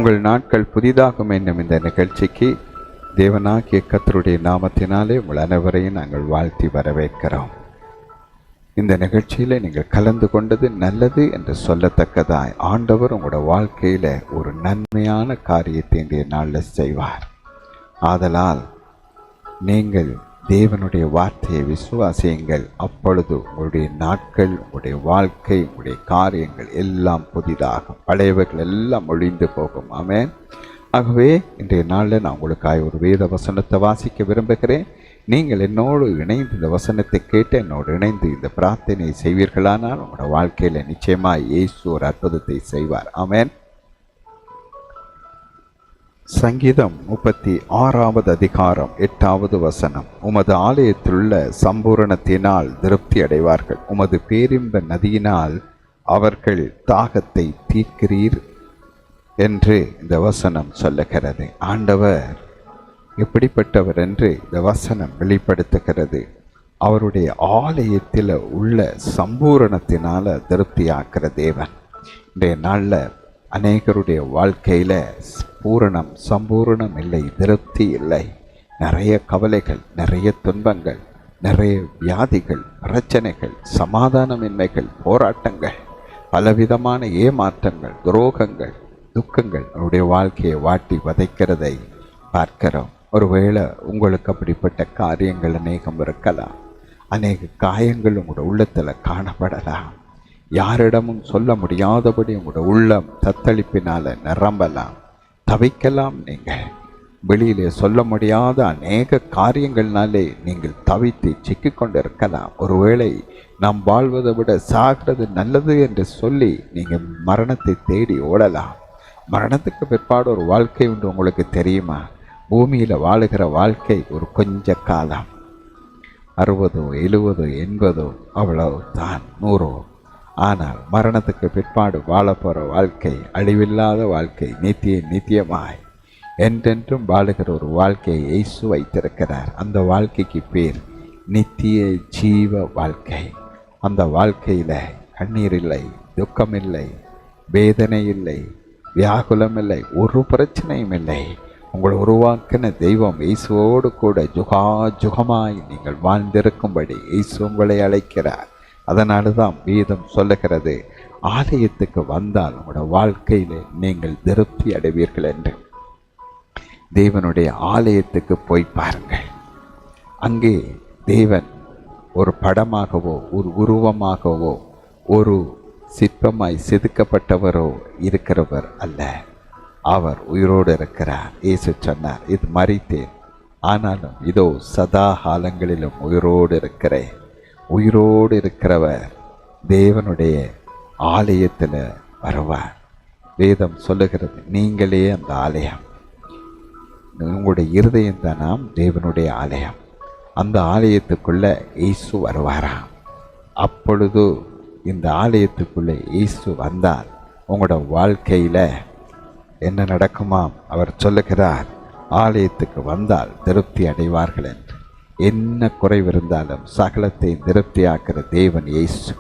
உங்கள் நாட்கள் புதிதாகும் என்னும் இந்த நிகழ்ச்சிக்கு தேவனாகிய கர்த்தருடைய நாமத்தினாலே உங்கள் அனைவரையும் நாங்கள் வாழ்த்தி வரவேற்கிறோம். இந்த நிகழ்ச்சியில் நீங்கள் கலந்து கொண்டது நல்லது என்று சொல்லத்தக்கதாய் ஆண்டவர் உங்களோட வாழ்க்கையில் ஒரு நன்மையான காரியத்தை இன்றைய நாளில் செய்வார். ஆதலால் நீங்கள் தேவனுடைய வார்த்தையை விசுவாசியுங்கள். அப்பொழுது உங்களுடைய நாட்கள், உங்களுடைய வாழ்க்கை, உங்களுடைய காரியங்கள் எல்லாம் புதிதாகும். பழையவர்கள் எல்லாம் ஒழிந்து போகும். ஆமென். ஆகவே இன்றைய நாளில் நான் உங்களுக்காக ஒரு வேத வசனத்தை வாசிக்க விரும்புகிறேன். நீங்கள் என்னோடு இணைந்து இந்த வசனத்தை கேட்டு என்னோடு இணைந்து இந்த பிரார்த்தனையை செய்வீர்களானால் உங்களோட வாழ்க்கையில் நிச்சயமாக இயேசு ஒரு அற்புதத்தை செய்வார். ஆமென். சங்கீதம் 36வது அதிகாரம் 8வது வசனம். உமது ஆலயத்திலுள்ள சம்பூரணத்தினால் திருப்தி அடைவார்கள். உமது பேரின்ப நதியினால் அவர்கள் தாகத்தை தீர்க்கிறீர் என்று இந்த வசனம் சொல்லுகிறது. ஆண்டவர் எப்படிப்பட்டவர் என்று இந்த வசனம் வெளிப்படுத்துகிறது. அவருடைய ஆலயத்தில் உள்ள சம்பூரணத்தினால திருப்தியாக்குற தேவன். இன்றைய நாளில் அநேகருடைய வாழ்க்கையில் சம்பூரணம் இல்லை, திருப்தி இல்லை. நிறைய கவலைகள், நிறைய துன்பங்கள், நிறைய வியாதிகள், பிரச்சனைகள், சமாதானமின்மைகள், போராட்டங்கள், பலவிதமான ஏமாற்றங்கள், துரோகங்கள், துக்கங்கள் அவருடைய வாழ்க்கையை வாட்டி வதைக்கிறதை பார்க்கிறோம். ஒருவேளை உங்களுக்கு அப்படிப்பட்ட காரியங்கள் அநேகம் இருக்கலாம். அநேக காயங்கள் உங்களோட உள்ளத்தில் காணப்படலாம். யாரிடமும் சொல்ல முடியாதபடி உங்களோட உள்ளம் தத்தளிப்பினால நிரம்பலாம், தவிக்கலாம். நீங்கள் வெளியிலே சொல்ல முடியாத அநேக காரியங்கள்னாலே நீங்கள் தவித்து சிக்கிக்கொண்டு இருக்கலாம். ஒருவேளை நாம் வாழ்வதை விட சாகிறது நல்லது என்று சொல்லி நீங்கள் மரணத்தை தேடி ஓடலாம். மரணத்துக்கு பிற்பாடு ஒரு வாழ்க்கை உண்டு. உங்களுக்கு தெரியுமா? பூமியில் வாழுகிற வாழ்க்கை ஒரு கொஞ்ச காலம், 60, 70, 80 அவ்வளவு தான், 100. ஆனால் மரணத்துக்கு பிற்பாடு வாழ போகிற வாழ்க்கை அழிவில்லாத வாழ்க்கை, நித்தியமாய் என்றென்றும் வாழுகிற ஒரு வாழ்க்கையை இயேசு வைத்திருக்கிறார். அந்த வாழ்க்கைக்கு பேர் நித்திய ஜீவ வாழ்க்கை. அந்த வாழ்க்கையில் கண்ணீர் இல்லை, துக்கம் இல்லை, வேதனை இல்லை, வியாகுலம் இல்லை, ஒரு பிரச்சனையும் இல்லை. உங்களை உருவாக்கின தெய்வம் இயேசுவோடு கூட ஜுகமாய் நீங்கள் வாழ்ந்திருக்கும்படி இயேசு உங்களை அழைக்கிறார். அதனால தான் வேதம் சொல்லுகிறது, ஆலயத்துக்கு வந்தால் உங்களோட வாழ்க்கையில் நீங்கள் திருப்தி அடைவீர்கள் என்று. தேவனுடைய ஆலயத்துக்கு போய் பாருங்கள். அங்கே தேவன் ஒரு படமாகவோ ஒரு உருவமாகவோ ஒரு சிற்பமாய் செதுக்கப்பட்டவரோ இருக்கிறவர் அல்ல. அவர் உயிரோடு இருக்கிறார். இயேசு சொன்னார், இது மரித்தேன், ஆனாலும் இதோ சதா காலங்களிலும் உயிரோடு இருக்கிறேன். உயிரோடு இருக்கிறவர் தேவனுடைய ஆலயத்தில் வருவார். வேதம் சொல்லுகிறது, நீங்களே அந்த ஆலயம். உங்களுடைய இருதயம் தானாம் தேவனுடைய ஆலயம். அந்த ஆலயத்துக்குள்ள இயேசு வருவாராம். அப்பொழுது இந்த ஆலயத்துக்குள்ளே இயேசு வந்தால் உங்களோட வாழ்க்கையில் என்ன நடக்குமாம்? அவர் சொல்லுகிறார், ஆலயத்துக்கு வந்தால் திருப்தி அடைவார்கள் என்று. என்ன குறைவு இருந்தாலும் சகலத்தை திருப்தியாக்குற தேவன் இயேசு.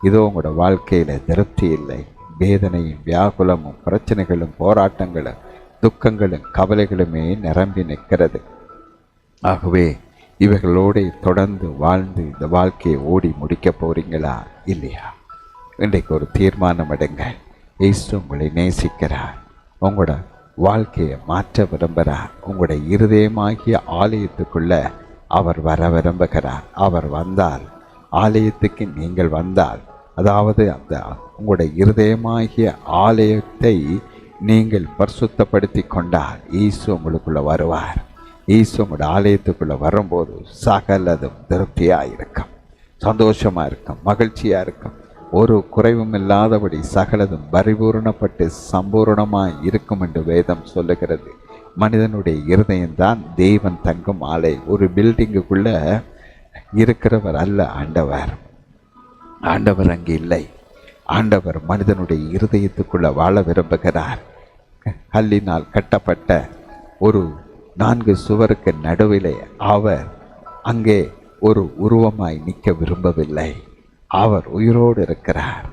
இதோ உங்களோட வாழ்க்கையில் திருப்தி இல்லை, வேதனையும் வியாகுலமும் பிரச்சனைகளும் போராட்டங்களும் துக்கங்களும் கவலைகளுமே நிரம்பி நிற்கிறது. ஆகவே இவைகளோடு தொடர்ந்து வாழ்ந்து இந்த வாழ்க்கையை ஓடி முடிக்க போறீங்களா இல்லையா? இன்றைக்கு ஒரு தீர்மானம் எடுங்க. இயேசு உங்களை நேசிக்கிறார், உங்களோட வாழ்க்கையை மாற்ற விரும்புகிறார். உங்களோட இருதயமாகிய ஆலயத்துக்குள்ள அவர் வர விரும்புகிறார். அவர் வந்தால், ஆலயத்துக்கு நீங்கள் வந்தால், அதாவது அந்த உங்களுடைய இருதயமாகிய ஆலயத்தை நீங்கள் பரிசுத்தப்படுத்தி கொண்டால் இயேசு உங்களுக்குள்ள வருவார். இயேசு உங்களோட ஆலயத்துக்குள்ள வரும்போது சகலதும் திருப்தியாக இருக்கும், சந்தோஷமாக இருக்கும், மகிழ்ச்சியாக இருக்கும். ஒரு குறைவும் இல்லாதபடி சகலதும் பரிபூரணப்பட்டு சம்பூரணமாய் இருக்கும் என்று வேதம் சொல்லுகிறது. மனிதனுடைய இருதயம்தான் தேவன் தங்கும் ஆலை. ஒரு பில்டிங்குக்குள்ள இருக்கிறவர் அல்ல ஆண்டவர். ஆண்டவர் அங்கே இல்லை. ஆண்டவர் மனிதனுடைய இருதயத்துக்குள்ள வாழ விரும்புகிறார். கல்லினால் கட்டப்பட்ட ஒரு 4 சுவருக்கு நடுவிலே அவர் அங்கே ஒரு உருவமாய் நிற்க விரும்பவில்லை. அவர் உயிரோடு இருக்கிறார்.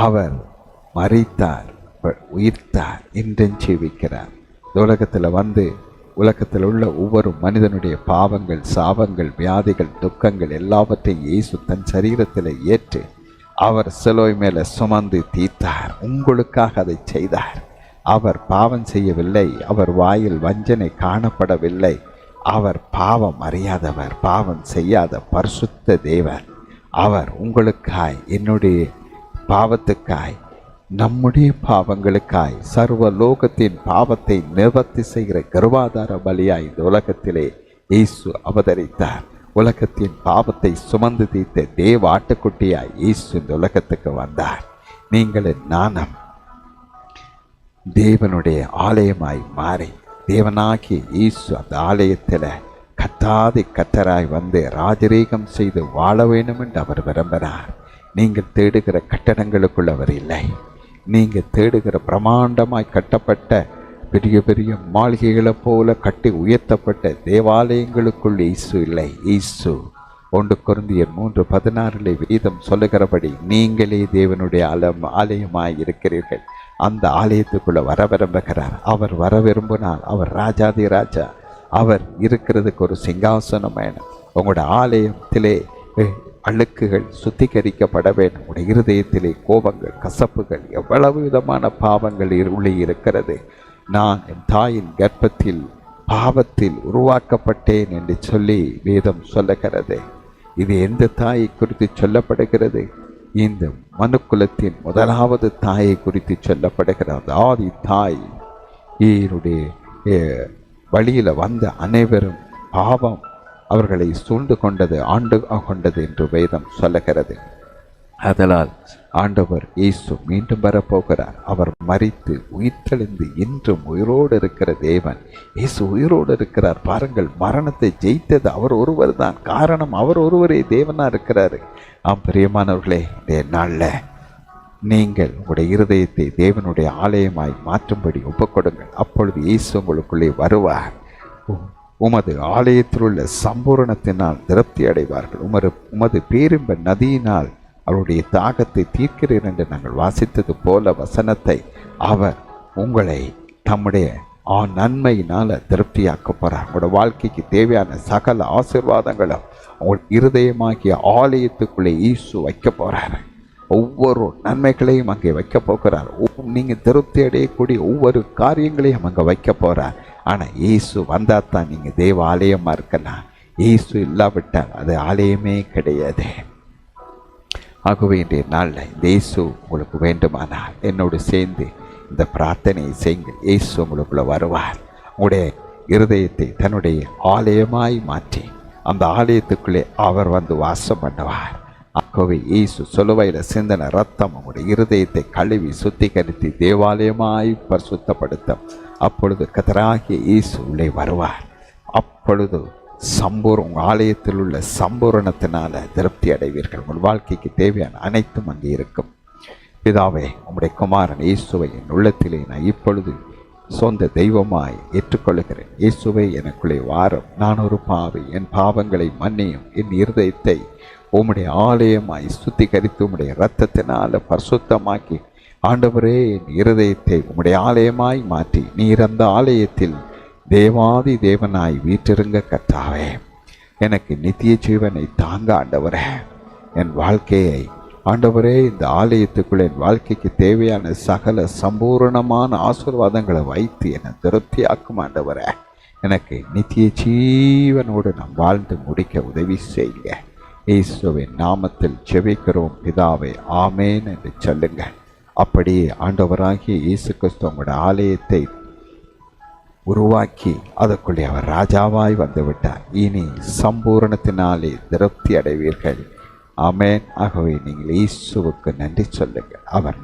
அவர் மரித்தார், உயிர்த்தார், இன்றும் ஜீவிக்கிறார். இந்த உலகத்தில் வந்து உலகத்தில் உள்ள ஒவ்வொரு மனிதனுடைய பாவங்கள், சாபங்கள், வியாதிகள், துக்கங்கள் எல்லாவற்றையும் இயேசு தன் சரீரத்தில் ஏற்று அவர் சிலுவை மேலே சுமந்து தீர்த்தார். உங்களுக்காக அதை செய்தார். அவர் பாவம் செய்யவில்லை. அவர் வாயில் வஞ்சனை காணப்படவில்லை. அவர் பாவம் அறியாதவர், பாவம் செய்யாத பரிசுத்த தேவன். அவர் உங்களுக்காய், என்னுடைய பாவத்துக்காய், நம்முடைய பாவங்களுக்காய் சர்வ லோகத்தின் பாவத்தை நிவர்த்தி செய்கிற கர்வாதார பலியாய் இந்த உலகத்திலே இயேசு அவதரித்தார். உலகத்தின் பாவத்தை சுமந்து தீர்த்த தேவ ஆட்டுக்குட்டியாய் இயேசு இந்த உலகத்துக்கு வந்தார். நீங்கள் நானும் தேவனுடைய ஆலயமாய் மாறி தேவனாகிய இயேசு அந்த ஆலயத்தில் கத்தாதி கத்தராய் வந்து ராஜரீகம் செய்து வாழ வேண்டும் என்று அவர் விரும்பினார். நீங்கள் தேடுகிற கட்டடங்களுக்குள் அவர் இல்லை. நீங்கள் தேடுகிற பிரமாண்டமாய் கட்டப்பட்ட பெரிய பெரிய மாளிகைகளை போல கட்டி உயர்த்தப்பட்ட தேவாலயங்களுக்குள் இயேசு இல்லை. இயேசு 1 கொரிந்தியர் 3:16 வேதம் சொல்லுகிறபடி நீங்களே தேவனுடைய ஆலயமாய் இருக்கிறீர்கள். அந்த ஆலயத்துக்குள்ள வர விரும்புகிறார். அவர் வர விரும்பினால் அவர் ராஜாதி ராஜா. அவர் இருக்கிறதுக்கு ஒரு சிங்காசனம் வேணும். உங்களோட ஆலயத்திலே அழுக்குகள் சுத்திகரிக்கப்பட வேண்டும். உங்களுடைய இருதயத்திலே கோபங்கள், கசப்புகள், எவ்வளவு விதமான பாவங்கள் உள்ளே இருக்கிறது. நான் என் தாயின் கர்ப்பத்தில் பாவத்தில் உருவாக்கப்பட்டேன் என்று சொல்லி வேதம் சொல்லுகிறது. இது எந்த தாயை குறித்து சொல்லப்படுகிறது? இந்த மனுக்குலத்தின் முதலாவது தாயை குறித்து சொல்லப்படுகிறது. ஆதி தாய் ஈருடைய வழியில் வந்த அனைவரும் பாவம் அவர்களை சூழ்ந்து கொண்டது, ஆண்டு கொண்டது என்று வேதம் சொல்லுகிறது. அதனால் ஆண்டவர் இயேசு மீண்டும் வரப்போகிறார். அவர் மரித்து உயிர்த்தெழுந்து இன்றும் உயிரோடு இருக்கிற தேவன். இயேசு உயிரோடு இருக்கிறார். பாருங்கள், மரணத்தை ஜெயித்தது அவர் ஒருவர் தான். காரணம், அவர் ஒருவரே தேவனாக இருக்கிறாரு. பிரியமானவர்களே, இந்த நாளில் நீங்கள் உங்களுடைய இருதயத்தை தேவனுடைய ஆலயமாய் மாற்றும்படி ஒப்புக்கொடுங்கள். அப்பொழுது இயேசு உங்களுக்குள்ளே வருவார். உமது ஆலயத்தில் உள்ள சம்பூரணத்தினால் திருப்தி அடைவார்கள். உமது பேரின்ப நதியினால் அவருடைய தாகத்தை தீர்க்கிறேன் என்று நாங்கள் வாசித்தது போல வசனத்தை அவர் உங்களை தம்முடைய நன்மையினால் திருப்தியாக்க போகிறார். உங்களோட வாழ்க்கைக்கு தேவையான சகல ஆசீர்வாதங்களும் உங்கள் இருதயமாகிய ஆலயத்துக்குள்ளே இயேசு வைக்க போகிறார். ஒவ்வொரு நன்மைகளையும் அங்கே வைக்க போகிறார். நீங்கள் திருப்தி அடையக்கூடிய ஒவ்வொரு காரியங்களையும் அங்கே வைக்க போகிறார். ஆனால் இயேசு வந்தால் தான் நீங்கள் தேவ ஆலயமாக இருக்கலாம். இயேசு இல்லாவிட்டால் அது ஆலயமே கிடையாது. ஆகவே இன்றைய நாளில் இந்த இயேசு உங்களுக்கு வேண்டுமானால் என்னோடு சேர்ந்து இந்த பிரார்த்தனையை செய்யுங்கள். இயேசு உங்களுக்குள்ள வருவார். உங்களுடைய இருதயத்தை தன்னுடைய ஆலயமாய் மாற்றி அந்த ஆலயத்துக்குள்ளே அவர் வந்து வாசம் பண்ணுவார். ஆகவே இயேசு சிலுவையில் சிந்தின ரத்தம் உங்களுடைய இருதயத்தை கழுவி சுத்திகரித்து தேவாலயமாய் பரிசுத்தப்படுத்தும். அப்பொழுது கர்த்தராகிய இயேசு உள்ளே வருவார். அப்பொழுது உங்கள் ஆலயத்தில் உள்ள சம்பூரணத்தினால திருப்தி அடைவீர்கள். உங்கள் வாழ்க்கைக்கு தேவையான அனைத்தும் அங்கே இருக்கும். பிதாவே, உம்முடைய குமாரன் இயேசுவை என் உள்ளத்திலே நான் இப்பொழுது சொந்த தெய்வமாய் ஏற்றுக்கொள்கிறேன். இயேசுவை எனக்குள்ளே வாரும். நான் ஒரு பாவி. என் பாவங்களை மன்னியும். என் இருதயத்தை உம்முடைய ஆலயமாய் சுத்திகரித்து உம்முடைய இரத்தத்தினால பரிசுத்தமாக்கி ஆண்டவரே, என் இருதயத்தை உம்முடைய ஆலயமாய் மாற்றி நீர் அந்த ஆலயத்தில் தேவாதி தேவனாய் வீற்றிருங்க கர்த்தாவே. எனக்கு நித்திய ஜீவனை தாங்க ஆண்டவரே. என் வாழ்க்கையை ஆண்டவரே இந்த ஆலயத்துக்குள்ளே என் வாழ்க்கைக்கு தேவையான சகல சம்பூர்ணமான ஆசீர்வாதங்களை வைத்து என்னை திருப்தியாக்கும் ஆண்டவரே. எனக்கு நித்திய ஜீவனோடு நாம் வாழ்ந்து முடிக்க உதவி செய்யுங்க. இயேசுவின் நாமத்தில் ஜெபிக்கிறோம் பிதாவே, ஆமேன் என்று சொல்லுங்கள். அப்படியே ஆண்டவராகிய இயேசு கிறிஸ்து உங்களுடைய ஆலயத்தை உருவாக்கி அதற்குள்ளே அவர் ராஜாவாய் வந்துவிட்டார். இனி சம்பூரணத்தினாலே திருப்தி அடைவீர்கள். ஆமேன். ஆகவே நீங்கள் இயேசுவுக்கு நன்றி சொல்லுங்கள். அவர்